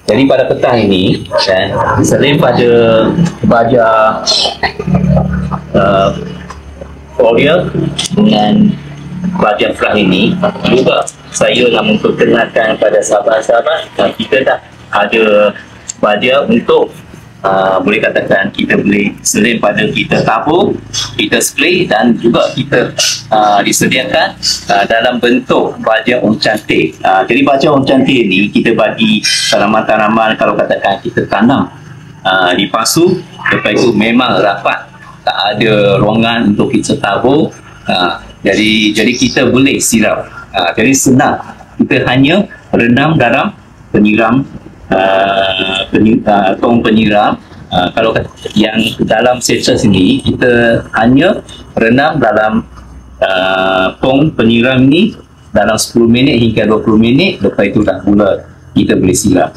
Jadi pada petang ini, selain pada baja foliar dengan baja flah ini, juga saya nak memperkenalkan pada sahabat-sahabat kita dah ada baja untuk boleh katakan kita boleh selain pada kita tabur, kita spray dan juga kita disediakan dalam bentuk baja orang cantik. Jadi baja orang cantik ni kita bagi tanaman-tanaman, kalau katakan kita tanam di pasu, lepas itu memang rapat, tak ada ruangan untuk kita tabur. Jadi kita boleh siram. Jadi senang, kita hanya rendam dalam penyiram tong penyiram. Kalau yang dalam sachet ini kita hanya rendam dalam tong penyiram ini dalam 10 minit hingga 20 minit, lepas itu dah mula kita boleh siram.